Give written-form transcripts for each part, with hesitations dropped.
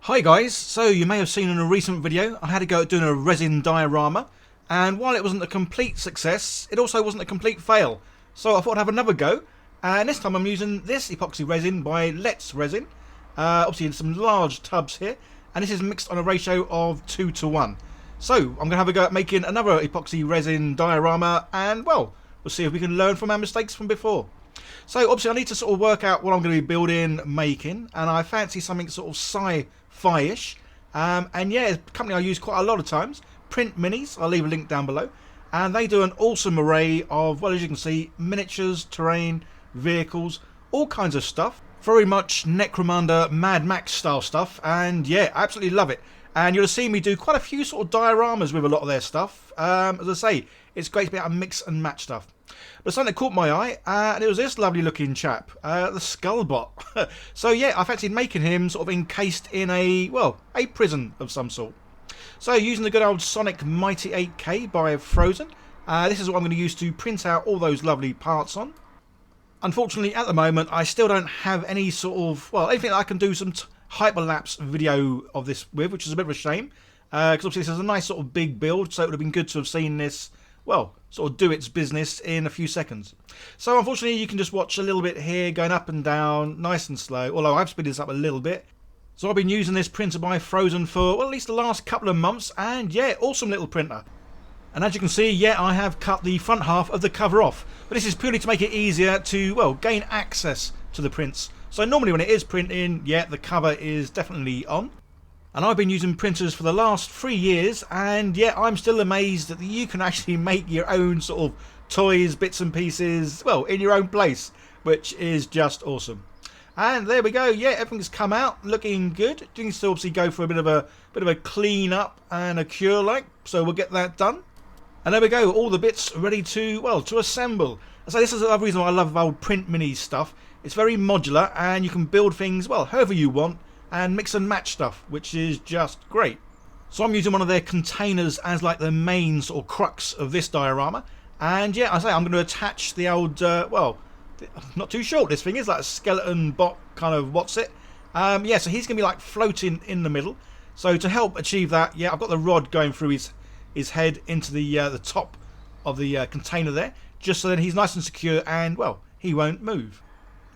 Hi guys, so you may have seen in a recent video I had to go at doing a resin diorama, and while it wasn't a complete success, it also wasn't a complete fail. So I thought I'd have another go, and this time I'm using this epoxy resin by Let's Resin, obviously in some large tubs here, and this is mixed on a ratio of 2:1. So I'm going to have a go at making another epoxy resin diorama, and well, we'll see if we can learn from our mistakes from before. So obviously I need to sort of work out what I'm going to be building, making, and I fancy something sort of sci-fi-ish. And yeah, it's a company I use quite a lot of times, Print Minis. I'll leave a link down below. And they do an awesome array of, well, as you can see, miniatures, terrain, vehicles, all kinds of stuff. Very much Necromunda, Mad Max style stuff, and yeah, absolutely love it. And you'll see me do quite a few sort of dioramas with a lot of their stuff. As I say, it's great to be able to mix and match stuff. But something that caught my eye, and it was this lovely looking chap, the Skullbot. So yeah, I fancied making him sort of encased in a, well, a prison of some sort. So using the good old Sonic Mighty 8K by Phrozen, this is what I'm going to use to print out all those lovely parts on. Unfortunately, at the moment, I still don't have any sort of, well, anything that I can do some hyperlapse video of this with, which is a bit of a shame. Because obviously this is a nice sort of big build, so it would have been good to have seen this, well, sort of do its business in a few seconds. So unfortunately you can just watch a little bit here, going up and down, nice and slow, although I've speeded this up a little bit. So I've been using this printer by Phrozen for, well, at least the last couple of months, and yeah, awesome little printer. And as you can see, yeah, I have cut the front half of the cover off, but this is purely to make it easier to, well, gain access to the prints. So normally when it is printing, yeah, the cover is definitely on. And I've been using printers for the last 3 years, and yeah, I'm still amazed that you can actually make your own sort of toys, bits and pieces, well, in your own place, which is just awesome. And there we go, yeah, everything's come out looking good. You can still obviously go for a bit of a clean up and a cure, like, so we'll get that done. And there we go, all the bits ready to, well, to assemble. So this is another reason why I love old Print Minis stuff. It's very modular, and you can build things, well, however you want, and mix and match stuff, which is just great. So I'm using one of their containers as like the main sort of crux of this diorama, and yeah, I say I'm going to attach the old well, I'm not too sure what this thing is, like a skeleton bot kind of what's it. Yeah, so he's going to be like floating in the middle. So to help achieve that, yeah, I've got the rod going through his head into the top of the container there, just so that he's nice and secure and, well, he won't move.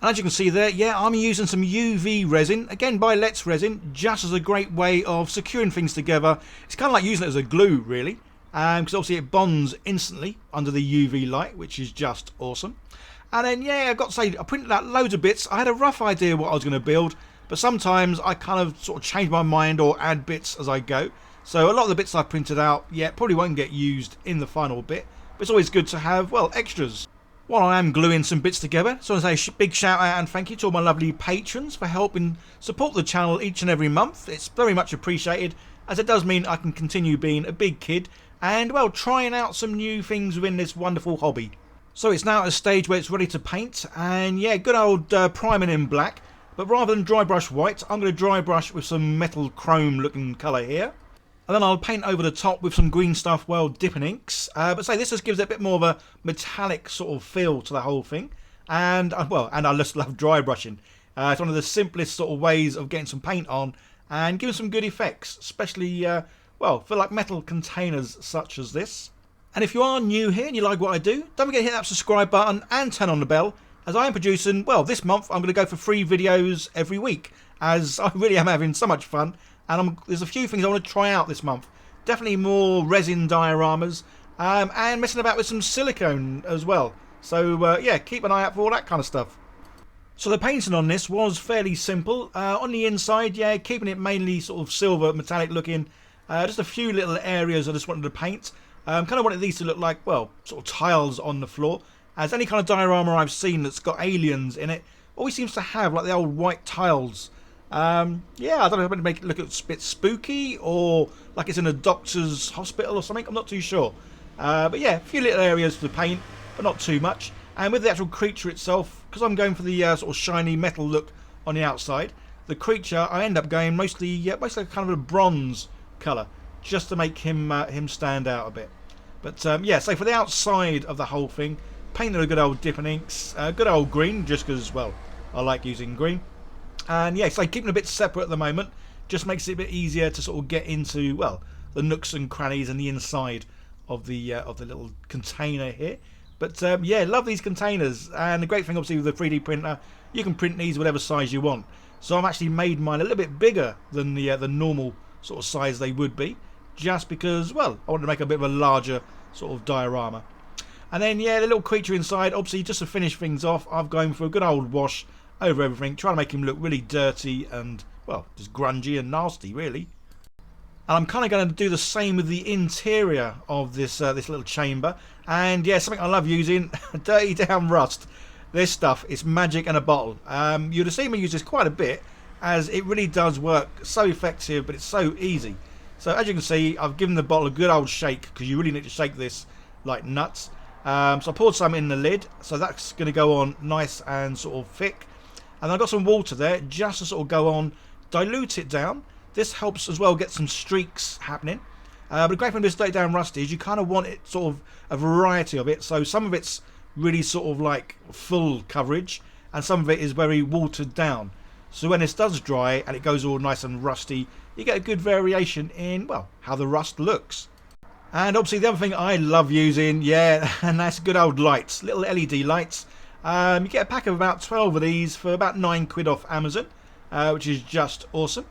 And as you can see there, yeah, I'm using some UV resin, again by Let's Resin, just as a great way of securing things together. It's kind of like using it as a glue, really, because obviously it bonds instantly under the UV light, which is just awesome. And then, yeah, I've got to say, I printed out loads of bits. I had a rough idea what I was going to build, but sometimes I kind of sort of change my mind or add bits as I go. So a lot of the bits I printed out, yeah, probably won't get used in the final bit, but it's always good to have, well, extras. While I am gluing some bits together, so I want to say a big shout out and thank you to all my lovely patrons for helping support the channel each and every month. It's very much appreciated, as it does mean I can continue being a big kid and, well, trying out some new things within this wonderful hobby. So it's now at a stage where it's ready to paint, and yeah, good old priming in black, but rather than dry brush white, I'm going to dry brush with some metal chrome looking colour here. And then I'll paint over the top with some green stuff, well, dipping inks. But say this just gives it a bit more of a metallic sort of feel to the whole thing. And, well, and I just love dry brushing. It's one of the simplest sort of ways of getting some paint on and giving some good effects, especially, well, for like metal containers such as this. And if you are new here and you like what I do, don't forget to hit that subscribe button and turn on the bell, as I am producing, well, this month I'm going to go for 3 videos every week, as I really am having so much fun. And there's a few things I want to try out this month. Definitely more resin dioramas, and messing about with some silicone as well. So yeah, keep an eye out for all that kind of stuff. So the painting on this was fairly simple. On the inside, yeah, keeping it mainly sort of silver metallic looking. Just a few little areas I just wanted to paint. Kind of wanted these to look like, well, sort of tiles on the floor. As any kind of diorama I've seen that's got aliens in it always seems to have like the old white tiles. Yeah, I don't know if I'm going to make it look a bit spooky or like it's in a doctor's hospital or something. I'm not too sure. But yeah, a few little areas to paint, but not too much. And with the actual creature itself, because I'm going for the sort of shiny metal look on the outside, the creature I end up going mostly kind of a bronze colour, just to make him stand out a bit. But yeah, so for the outside of the whole thing, painted a good old dipping inks, good old green, just because, well, I like using green. And yeah, so keeping a bit separate at the moment, just makes it a bit easier to sort of get into, well, the nooks and crannies and the inside of the little container here. But yeah, love these containers. And the great thing obviously with the 3D printer, you can print these whatever size you want. So I've actually made mine a little bit bigger than the normal sort of size they would be, just because, well, I wanted to make a bit of a larger sort of diorama. And then yeah, the little creature inside, obviously just to finish things off, I've gone for a good old wash over everything, trying to make him look really dirty and, well, just grungy and nasty really. And I'm kind of going to do the same with the interior of this this little chamber. And yeah, something I love using, dirty down rust. This stuff is magic in a bottle. You'd have seen me use this quite a bit, as it really does work so effective, but it's so easy. So as you can see, I've given the bottle a good old shake, because you really need to shake this like nuts. So I poured some in the lid, so that's going to go on nice and sort of thick. And I've got some water there just to sort of go on, dilute it down. This helps as well get some streaks happening. But the great thing with this dirty down rusty is you kind of want it sort of a variety of it. So some of it's really sort of like full coverage, and some of it is very watered down. So when this does dry and it goes all nice and rusty, you get a good variation in, well, how the rust looks. And obviously the other thing I love using, yeah, and that's good old lights, little LED lights. You get a pack of about 12 of these for about £9 off Amazon, which is just awesome.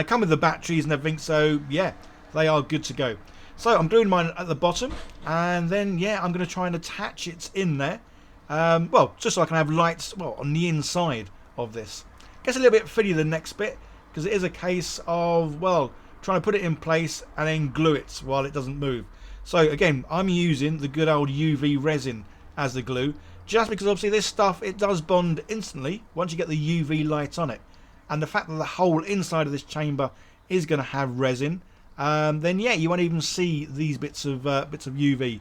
Come with the batteries and everything, so yeah, they are good to go. So I'm doing mine at the bottom, and then yeah, I'm going to try and attach it in there. Well, just so I can have lights, well, on the inside of this. Gets a little bit fiddly the next bit, because it is a case of, well, trying to put it in place and then glue it while it doesn't move. So again, I'm using the good old UV resin as the glue, just because obviously this stuff, it does bond instantly once you get the UV light on it. And the fact that the whole inside of this chamber is going to have resin, then yeah, you won't even see these bits of UV,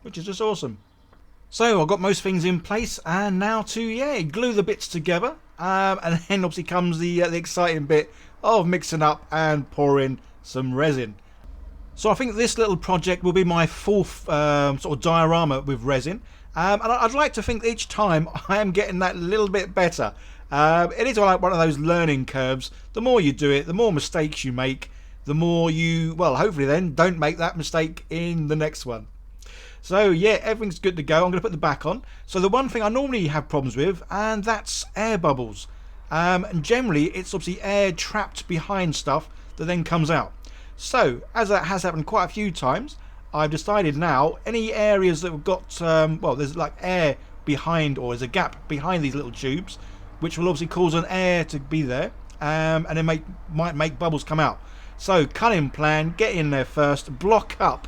which is just awesome. So I've got most things in place, and now to yeah, glue the bits together. And then obviously comes the exciting bit of mixing up and pouring some resin. So I think this little project will be my fourth sort of diorama with resin. And I'd like to think each time I am getting that little bit better. It is like one of those learning curves. The more you do it, the more mistakes you make, the more you, well, hopefully then don't make that mistake in the next one. So yeah, everything's good to go. I'm going to put the back on. So the one thing I normally have problems with, and that's air bubbles. And generally it's obviously air trapped behind stuff that then comes out. So as that has happened quite a few times, I've decided now any areas that have got well, there's like air behind, or there's a gap behind these little tubes, which will obviously cause an air to be there, and then might make bubbles come out. So cunning plan, get in there first, block up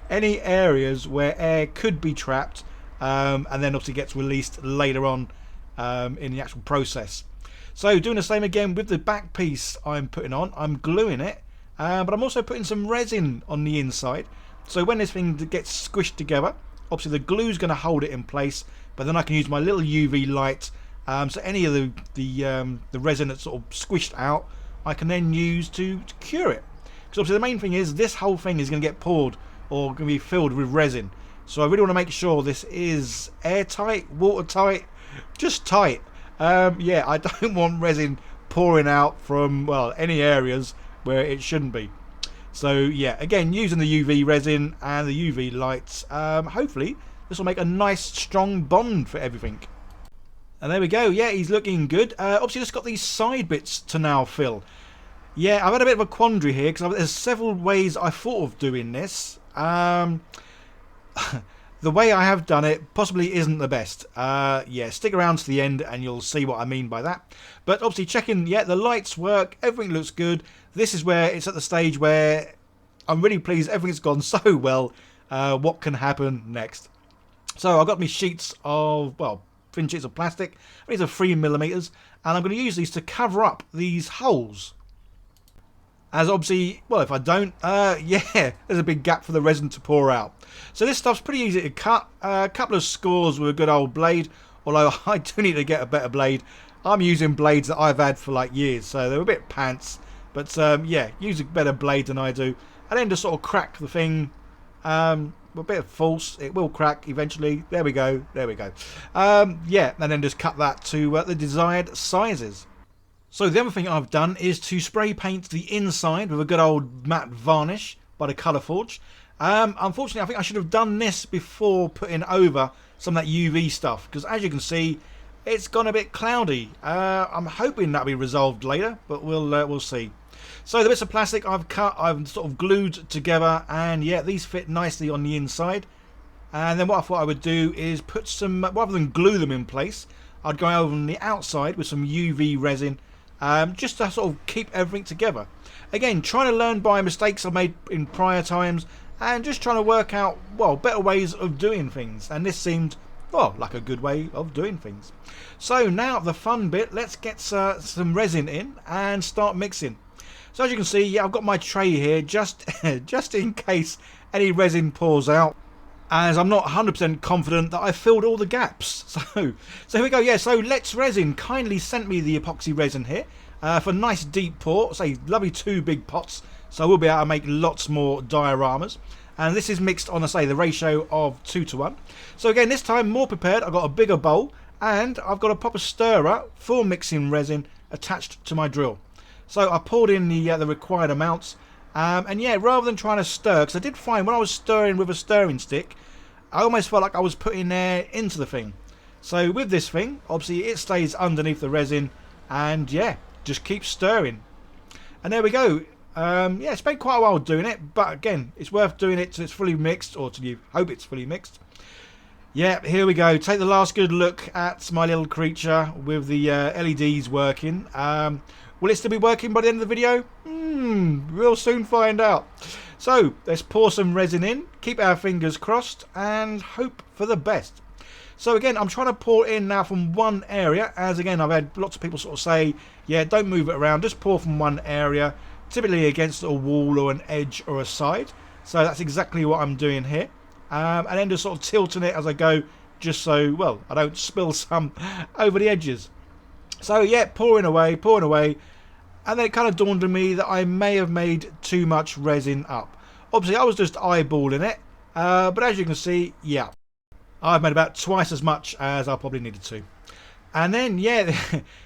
any areas where air could be trapped, and then obviously gets released later on in the actual process. So doing the same again with the back piece I'm putting on. I'm gluing it, but I'm also putting some resin on the inside. So when this thing gets squished together, obviously the glue's going to hold it in place, but then I can use my little UV light, so any of the resin that's sort of squished out, I can then use to cure it. Because obviously the main thing is this whole thing is going to get poured or going to be filled with resin. So I really want to make sure this is airtight, watertight, just tight. Yeah, I don't want resin pouring out from, well, any areas where it shouldn't be. So yeah, again, using the UV resin and the UV lights, hopefully this will make a nice strong bond for everything. And there we go. Yeah, he's looking good. Obviously just got these side bits to now fill. Yeah, I've had a bit of a quandary here because there's several ways I thought of doing this. The way I have done it possibly isn't the best. Yeah, stick around to the end and you'll see what I mean by that. But obviously checking, yeah, the lights work, everything looks good. This is where it's at the stage where I'm really pleased everything's gone so well. What can happen next? So I've got me sheets of, well, thin sheets of plastic. These are 3mm, and I'm going to use these to cover up these holes. As obviously, well, if I don't, yeah, there's a big gap for the resin to pour out. So this stuff's pretty easy to cut. A couple of scores with a good old blade, although I do need to get a better blade. I'm using blades that I've had for like years, so they're a bit pants. But yeah, use a better blade than I do. And then just sort of crack the thing. A bit of false, it will crack eventually. There we go, there we go. Yeah, and then just cut that to the desired sizes. So the other thing I've done is to spray paint the inside with a good old matte varnish by the Colour Forge. Unfortunately, I think I should have done this before putting over some of that UV stuff, because as you can see, it's gone a bit cloudy. I'm hoping that'll be resolved later, but we'll see. So the bits of plastic I've cut, I've sort of glued together, and yeah, these fit nicely on the inside. And then what I thought I would do is put some, rather than glue them in place, I'd go over on the outside with some UV resin, just to sort of keep everything together. Again, trying to learn by mistakes I've made in prior times, and just trying to work out, well, better ways of doing things. And this seemed, well, like a good way of doing things. So now the fun bit, let's get some resin in and start mixing. So as you can see, yeah, I've got my tray here just in case any resin pours out, as I'm not 100% confident that I've filled all the gaps. So here we go. Yeah, so Let's Resin kindly sent me the epoxy resin here for nice deep pour. Say lovely 2 big pots, so we'll be able to make lots more dioramas. And this is mixed on, I say, the ratio of 2:1. So again, this time more prepared. I've got a bigger bowl, and I've got a proper stirrer for mixing resin attached to my drill. So I poured in the required amounts, and yeah, rather than trying to stir, because I did find when I was stirring with a stirring stick, I almost felt like I was putting air into the thing. So with this thing, obviously it stays underneath the resin, and yeah, just keep stirring. And there we go. Yeah, it's been quite a while doing it, but again, it's worth doing it till it's fully mixed, or till you hope it's fully mixed. Yeah, here we go. Take the last good look at my little creature with the LEDs working. Will it still be working by the end of the video? We'll soon find out. So let's pour some resin in, keep our fingers crossed, and hope for the best. So again, I'm trying to pour in now from one area, as again, I've had lots of people sort of say, yeah, don't move it around, just pour from one area, typically against a wall or an edge or a side. So that's exactly what I'm doing here. And then just sort of tilting it as I go, just so, well, I don't spill some over the edges. So yeah, pouring away, and then it kind of dawned on me that I may have made too much resin up. Obviously, I was just eyeballing it, but as you can see, yeah, I've made about twice as much as I probably needed to. And then, yeah,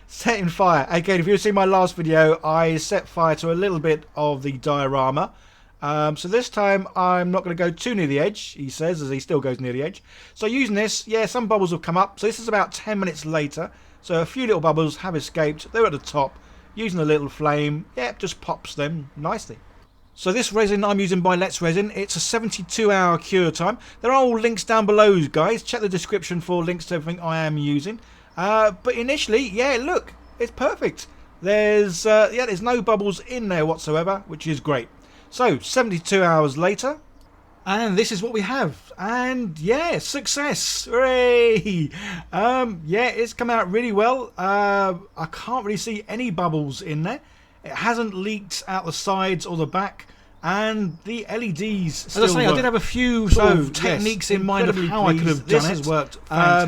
setting fire. Again, if you've seen my last video, I set fire to a little bit of the diorama. So this time, I'm not going to go too near the edge, he says, as he still goes near the edge. So using this, yeah, some bubbles have come up. So this is about 10 minutes later. So a few little bubbles have escaped. They're at the top. Using a little flame, yeah, it just pops them nicely. So this resin I'm using by Let's Resin, it's a 72-hour cure time. There are all links down below, guys. Check the description for links to everything I am using. But initially, yeah, look, it's perfect. There's no bubbles in there whatsoever, which is great. So 72 hours later, and this is what we have. And yeah, success! Hooray! Yeah, it's come out really well. I can't really see any bubbles in there. It hasn't leaked out the sides or the back, and the LEDs still As I say, work. I did have a few sort of techniques in mind of how I could have done this it. Has worked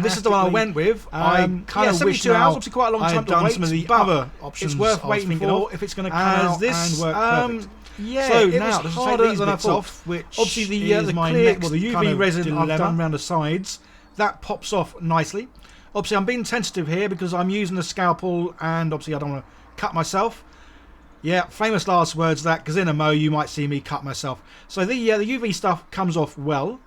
this is the one I went with. I kind of wish 72 now hours, obviously quite a long I time had to done wait, some of the but other options. it's worth I was waiting thinking for of, if it's going to come out this, and work perfect. Yeah, so it now was to harder take these than I bits thought. off, which Obviously, is my clear, next the UV kind of resin dilemma. I've done around the sides, that pops off nicely. Obviously, I'm being tentative here because I'm using a scalpel, and obviously I don't want to cut myself. Yeah, famous last words that, because in a mo you might see me cut myself. So the UV stuff comes off well,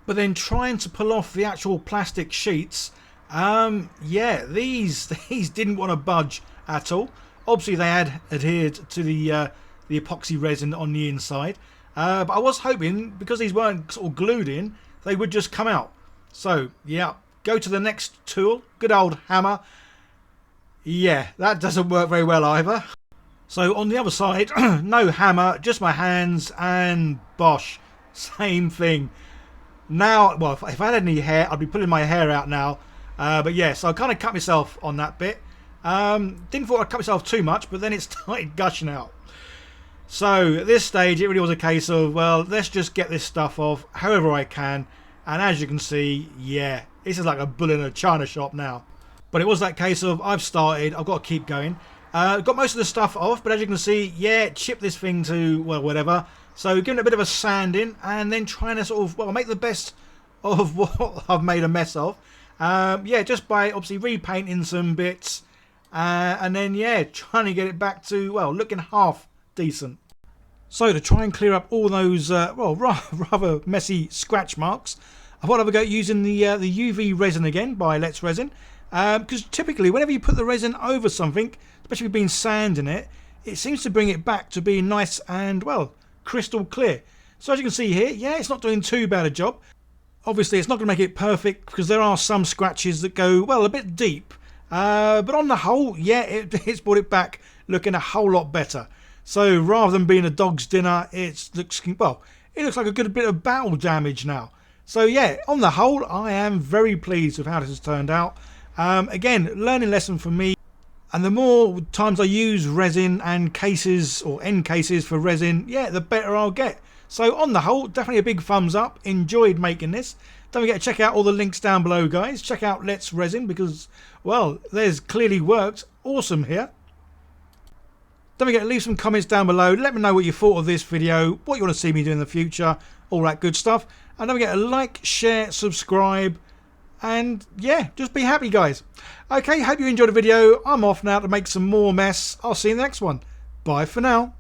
but then trying to pull off the actual plastic sheets, yeah, these didn't want to budge at all. Obviously they had adhered to the epoxy resin on the inside, but I was hoping, because these weren't sort of glued in, they would just come out. So yeah, go to the next tool, good old hammer. Yeah, that doesn't work very well either. So on the other side, no hammer, just my hands, and bosh, same thing. Now, well, if I had any hair, I'd be pulling my hair out now. But yeah, so I kind of cut myself on that bit. Didn't thought I'd cut myself too much, but then it started gushing out. So at this stage, it really was a case of, well, let's just get this stuff off however I can. And as you can see, yeah, this is like a bull in a china shop now. But it was that case of, I've started, I've got to keep going. Got most of the stuff off, but as you can see, yeah, chip this thing to, well, whatever. So giving it a bit of a sanding, and then trying to sort of, well, make the best of what I've made a mess of. Yeah, just by obviously repainting some bits, and then yeah, trying to get it back to, well, looking half decent. So to try and clear up all those well, rather messy scratch marks, I thought I'd have a go using the UV resin again by Let's Resin, because typically whenever you put the resin over something, especially if you've been sanding it, it seems to bring it back to being nice and, well, crystal clear. So as you can see here, yeah, it's not doing too bad a job. Obviously it's not going to make it perfect because there are some scratches that go, well, a bit deep, but on the whole, yeah, it's brought it back looking a whole lot better. So rather than being a dog's dinner, it looks like a good bit of battle damage now. So yeah, on the whole, I am very pleased with how this has turned out. Again, learning lesson for me. And the more times I use resin and cases or end cases for resin, yeah, the better I'll get. So on the whole, definitely a big thumbs up. Enjoyed making this. Don't forget to check out all the links down below, guys. Check out Let's Resin because, well, there's clearly worked. Awesome here. Don't forget to leave some comments down below. Let me know what you thought of this video, what you want to see me do in the future, all that good stuff. And don't forget to like, share, subscribe. And yeah, just be happy, guys. Okay, hope you enjoyed the video. I'm off now to make some more mess. I'll see you in the next one. Bye for now.